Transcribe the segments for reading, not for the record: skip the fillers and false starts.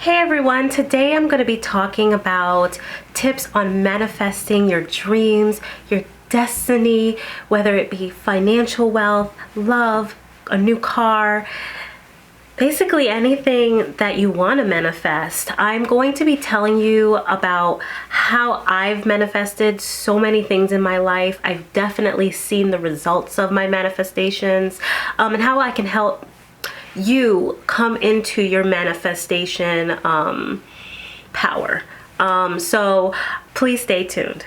Hey everyone, today I'm going to be talking about tips on manifesting your dreams, your destiny, whether it be financial wealth, love, a new car, basically anything that you want to manifest. I'm going to be telling you about how I've manifested so many things in my life. I've definitely seen the results of my manifestations, and how I can help you come into your manifestation power. So please stay tuned.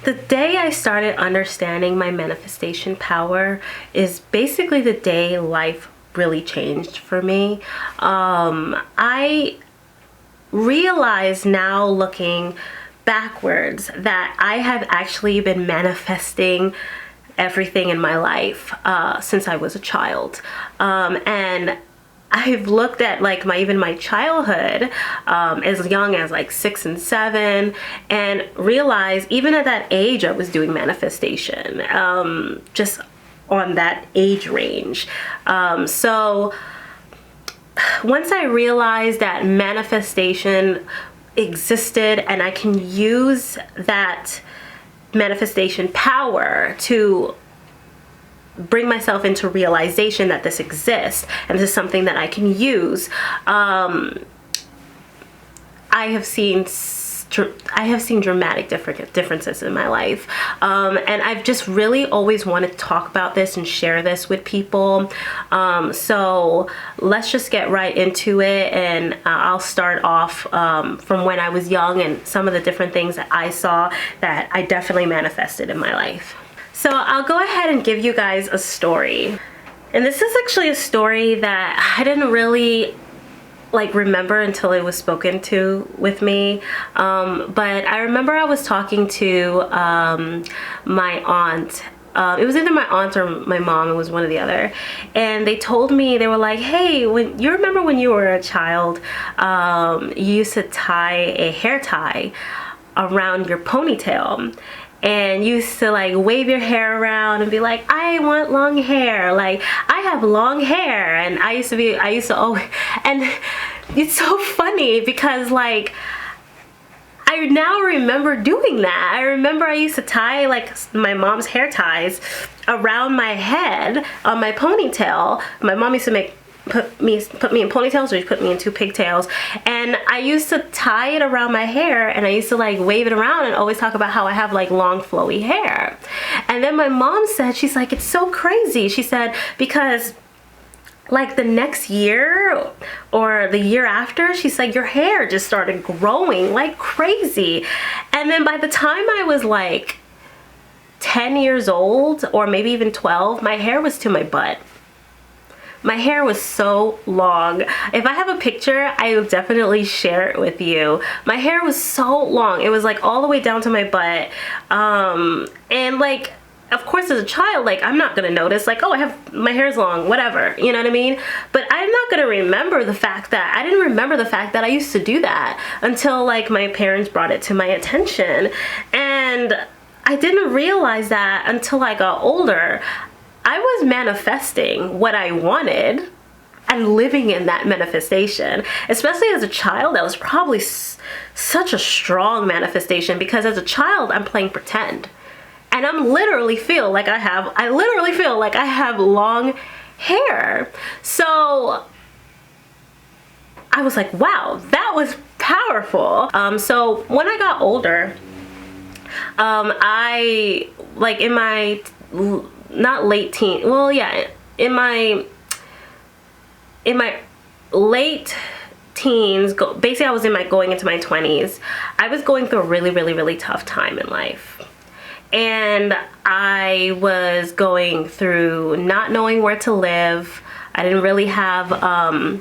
The day I started understanding my manifestation power is basically the day life really changed for me. I realize now, looking backwards, that I have actually been manifesting everything in my life since I was a child, and I've looked at even my childhood, as young as 6 and 7, and realized even at that age I was doing manifestation, just on that age range. So once I realized that manifestation existed and I can use that manifestation power to bring myself into realization that this exists and this is something that I can use, I have seen dramatic differences in my life, and I've just really always wanted to talk about this and share this with people. So let's just get right into it, and I'll start off from when I was young and some of the different things that I saw that I definitely manifested in my life. So I'll go ahead and give you guys a story, and this is actually a story that I didn't really remember until it was spoken to with me, but I remember I was talking to my aunt. It was either my aunt or my mom. It was one or the other, and they told me, they were like, hey, when you remember when you were a child, you used to tie a hair tie around your ponytail, and you used to wave your hair around and be like, I want long hair, I have long hair. And I used to always, and it's so funny because I now remember doing that. I remember I used to tie my mom's hair ties around my head on my ponytail. My mom used to put me in ponytails, or she put me in 2 pigtails, and I used to tie it around my hair, and I used to wave it around and always talk about how I have long flowy hair. And then my mom said, she's like, it's so crazy. She said, because the next year or the year after, she's like, your hair just started growing like crazy. And then by the time I was 10 years old, or maybe even 12, my hair was to my butt. My hair was so long. If I have a picture, I will definitely share it with you. My hair was so long. It was all the way down to my butt. And of course, as a child, I'm not gonna notice, oh, my hair's long, whatever, you know what I mean? But I'm not gonna remember the fact that, I didn't remember the fact that I used to do that until my parents brought it to my attention. And I didn't realize that until I got older. I was manifesting what I wanted and living in that manifestation. Especially as a child, that was probably such a strong manifestation, because as a child, I'm playing pretend. And I literally feel like I have long hair. So I was like, wow, that was powerful. So when I got older, I in my not late teen, well, yeah, in my late teens, basically I was going into my 20s, I was going through a really, really, really tough time in life. And I was going through not knowing where to live. I didn't really have a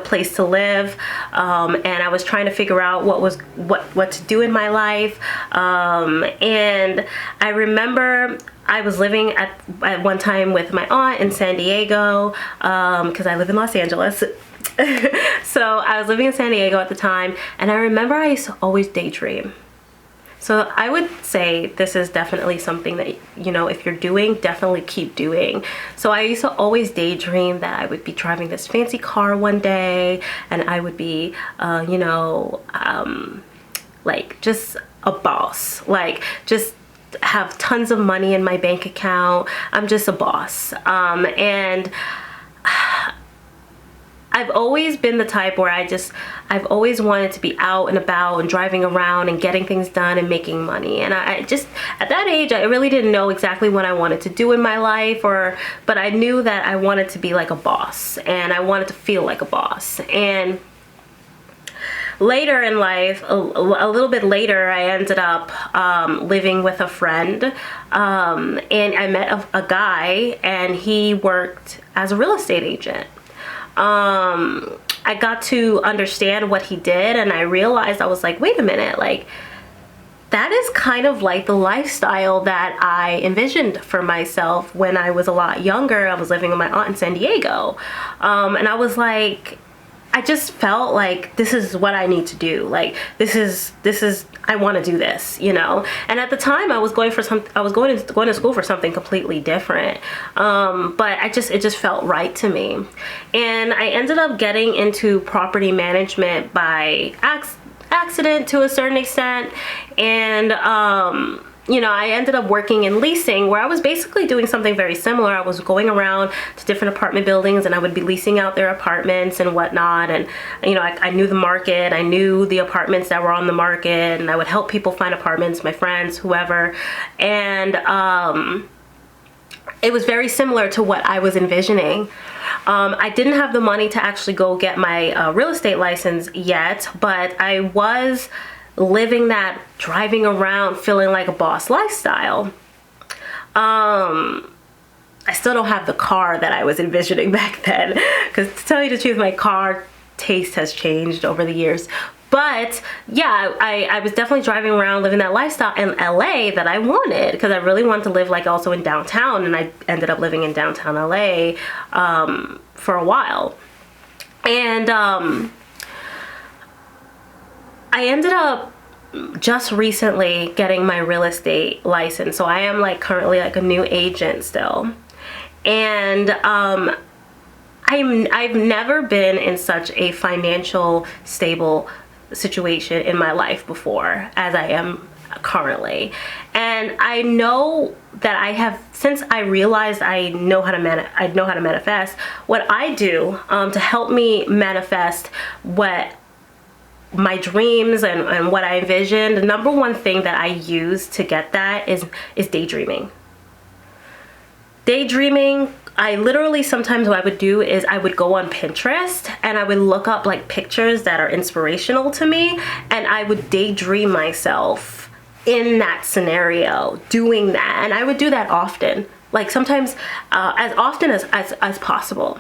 place to live, and I was trying to figure out what to do in my life. And I remember I was living at one time with my aunt in San Diego, because I live in Los Angeles. So I was living in San Diego at the time, and I remember I used to always daydream. So I would say this is definitely something that, you know, if you're doing, definitely keep doing. So I used to always daydream that I would be driving this fancy car one day, and I would be, you know, like just a boss, like just have tons of money in my bank account. I'm just a boss. And I've always been the type where I've always wanted to be out and about and driving around and getting things done and making money. And I just, at that age, I really didn't know exactly what I wanted to do in my life, but I knew that I wanted to be like a boss, and I wanted to feel like a boss. And later in life, a little bit later, I ended up living with a friend, and I met a guy, and he worked as a real estate agent. I got to understand what he did, and I realized, I was like, wait a minute, like that is kind of like the lifestyle that I envisioned for myself when I was a lot younger. I was living with my aunt in San Diego, and I was like, I just felt like this is what I need to do. Like this is I want to do this, you know. And at the time, I was going to school for something completely different. But it just felt right to me. And I ended up getting into property management by accident to a certain extent. And you know, I ended up working in leasing, where I was basically doing something very similar. I was going around to different apartment buildings, and I would be leasing out their apartments and whatnot. And, you know, I knew the market. I knew the apartments that were on the market, and I would help people find apartments, my friends, whoever. And it was very similar to what I was envisioning. I didn't have the money to actually go get my real estate license yet, but I was living that driving around feeling like a boss lifestyle. I still don't have the car that I was envisioning back then, because to tell you the truth, my car taste has changed over the years. But yeah, I was definitely driving around living that lifestyle in LA that I wanted, because I really wanted to live like also in downtown, and I ended up living in downtown LA for a while. And I ended up just recently getting my real estate license. So I am like currently like a new agent still. And I've never been in such a financial stable situation in my life before as I am currently. And I know that I have, since I realized I know how to manifest, what I do to help me manifest what my dreams and what I envisioned, the number one thing that I use to get that is daydreaming. Daydreaming, I literally, sometimes what I would do is I would go on Pinterest and I would look up like pictures that are inspirational to me, and I would daydream myself in that scenario doing that. And I would do that often, like sometimes as often as possible.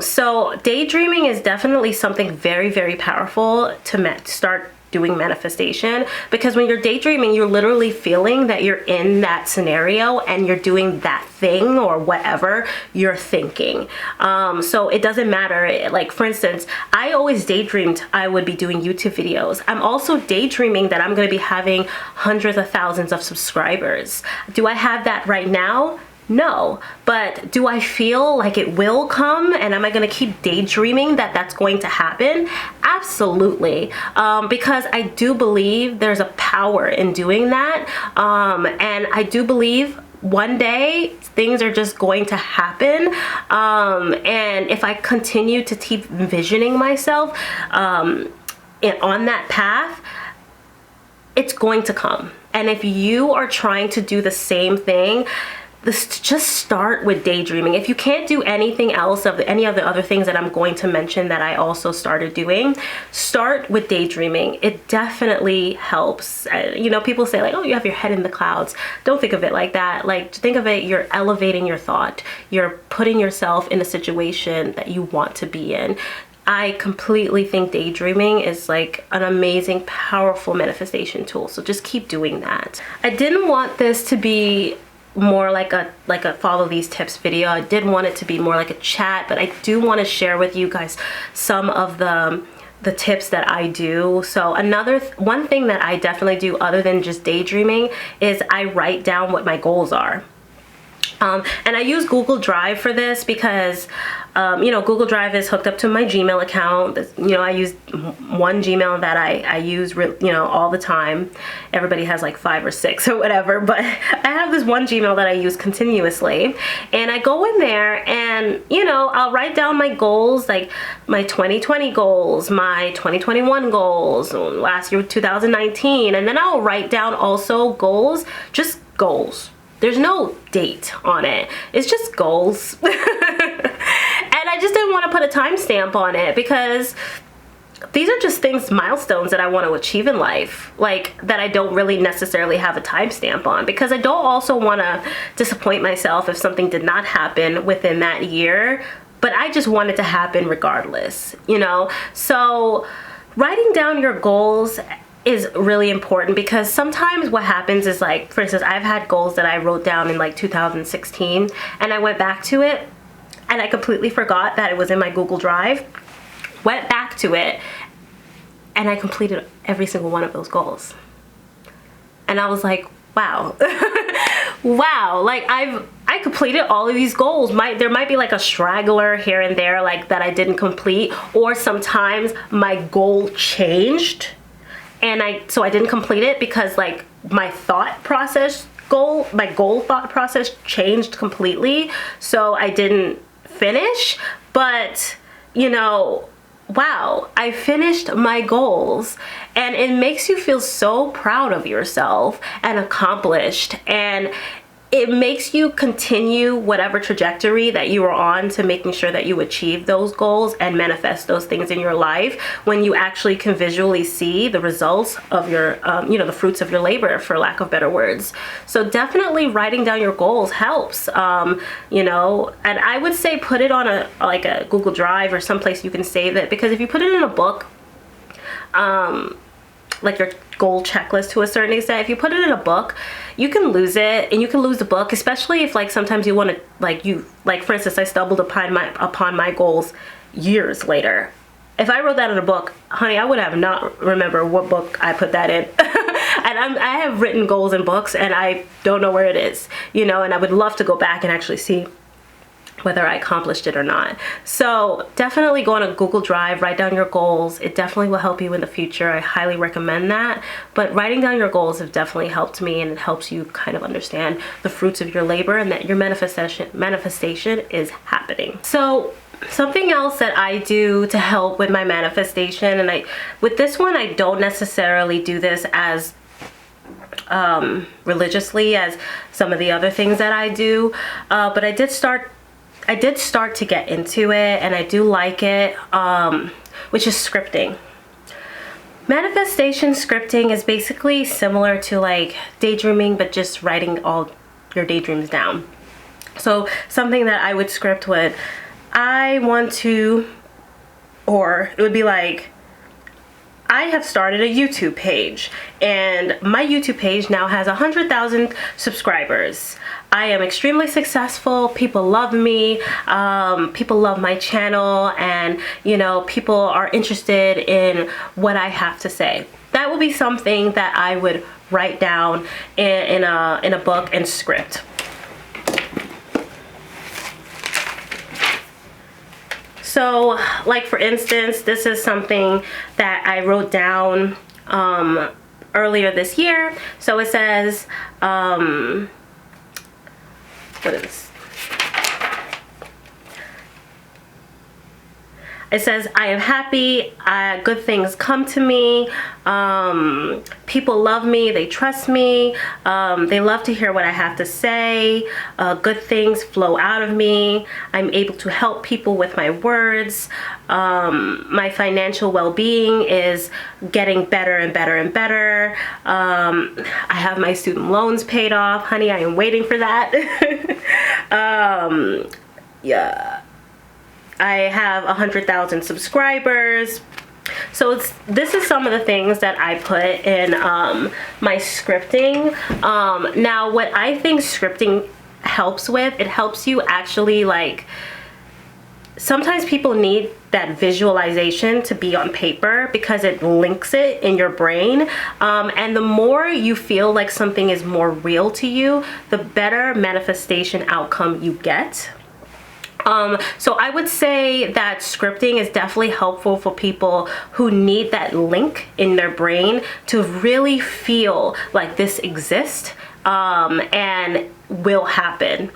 So daydreaming is definitely something very, very powerful to start doing manifestation, because when you're daydreaming, you're literally feeling that you're in that scenario and you're doing that thing or whatever you're thinking. So it doesn't matter. Like, for instance, I always daydreamed I would be doing YouTube videos. I'm also daydreaming that I'm going to be having hundreds of thousands of subscribers. Do I have that right now? No, but do I feel like it will come, and am I going to keep daydreaming that that's going to happen? Absolutely, because I do believe there's a power in doing that, and I do believe one day things are just going to happen, and if I continue to keep envisioning myself on that path, it's going to come. And if you are trying to do the same thing, just start with daydreaming. If you can't do anything else of any of the other things that I'm going to mention that I also started doing, start with daydreaming. It definitely helps. You know, people say like, oh, you have your head in the clouds. Don't think of it like that. Like, think of it, you're elevating your thought. You're putting yourself in a situation that you want to be in. I completely think daydreaming is like an amazing, powerful manifestation tool. So just keep doing that. I didn't want this to be more like a follow these tips video. I did want it to be more like a chat, but I do want to share with you guys some of the the tips that I do. So one thing that I definitely do other than just daydreaming is I write down what my goals are. And I use Google Drive for this because, Google Drive is hooked up to my Gmail account. I use one Gmail that I use, all the time. Everybody has like 5 or 6 or whatever, but I have this one Gmail that I use continuously. And I go in there and, I'll write down my goals, like my 2020 goals, my 2021 goals, last year, 2019. And then I'll write down also goals, just goals. There's no date on it. It's just goals. And I just didn't want to put a timestamp on it because these are just milestones that I want to achieve in life, like that I don't really necessarily have a timestamp on, because I don't also want to disappoint myself if something did not happen within that year, but I just want it to happen regardless, So writing down your goals is really important, because sometimes what happens is, like, for instance, I've had goals that I wrote down in like 2016 and I went back to it and I completely forgot that it was in my Google Drive, went back to it, and I completed every single one of those goals. And I was like, wow. Wow, like I completed all of these goals. There might be like a straggler here and there, like, that I didn't complete, or sometimes my goal changed and so I didn't complete it because, like, my goal thought process changed completely, so I didn't finish. But wow, I finished my goals, and it makes you feel so proud of yourself and accomplished, and it makes you continue whatever trajectory that you were on to making sure that you achieve those goals and manifest those things in your life, when you actually can visually see the results of your, the fruits of your labor, for lack of better words. So definitely writing down your goals helps, and I would say put it on a Google Drive or someplace you can save it, because if you put it in a book, like your goal checklist to a certain extent, if you put it in a book, you can lose it, and you can lose the book, especially if, like, sometimes you want to, like, for instance, I stumbled upon my goals years later. If I wrote that in a book, honey, I would have not remember what book I put that in. And I have written goals in books and I don't know where it is, and I would love to go back and actually see whether I accomplished it or not. So definitely go on a Google Drive, write down your goals. It definitely will help you in the future. I highly recommend that. But writing down your goals have definitely helped me, and it helps you kind of understand the fruits of your labor and that your manifestation is happening. So something else that I do to help with my manifestation, and with this one, I don't necessarily do this as religiously as some of the other things that I do, but I did start to get into it, and I do like it, which is scripting. Manifestation scripting is basically similar to like daydreaming, but just writing all your daydreams down. So something that I would script would, or it would be like, I have started a YouTube page, and my YouTube page now has 100,000 subscribers. I am extremely successful. People love me. People love my channel, and people are interested in what I have to say. That would be something that I would write down in a book and script. So, like, for instance, this is something that I wrote down earlier this year. So it says, what is this? It says, I am happy, good things come to me, people love me, they trust me, they love to hear what I have to say, good things flow out of me, I'm able to help people with my words, my financial well-being is getting better and better and better, I have my student loans paid off, honey, I am waiting for that. Yeah. I have 100,000 subscribers. So this is some of the things that I put in my scripting. Now, what I think scripting helps with, it helps you actually, like, sometimes people need that visualization to be on paper because it links it in your brain. And the more you feel like something is more real to you, the better manifestation outcome you get. So I would say that scripting is definitely helpful for people who need that link in their brain to really feel like this exists and will happen.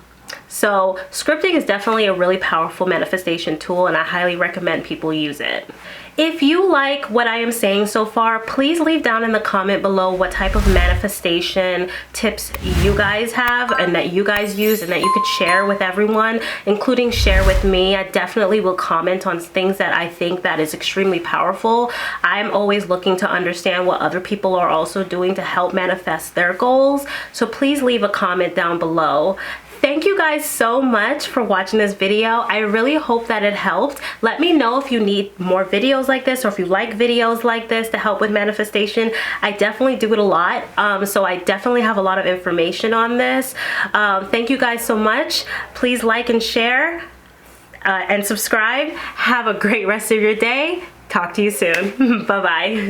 So scripting is definitely a really powerful manifestation tool, and I highly recommend people use it. If you like what I am saying so far, please leave down in the comment below what type of manifestation tips you guys have and that you guys use and that you could share with everyone, including share with me. I definitely will comment on things that I think that is extremely powerful. I'm always looking to understand what other people are also doing to help manifest their goals. So please leave a comment down below. Thank you guys so much for watching this video. I really hope that it helped. Let me know if you need more videos like this or if you like videos like this to help with manifestation. I definitely do it a lot, so I definitely have a lot of information on this. Thank you guys so much. Please like and share and subscribe. Have a great rest of your day. Talk to you soon. Bye-bye.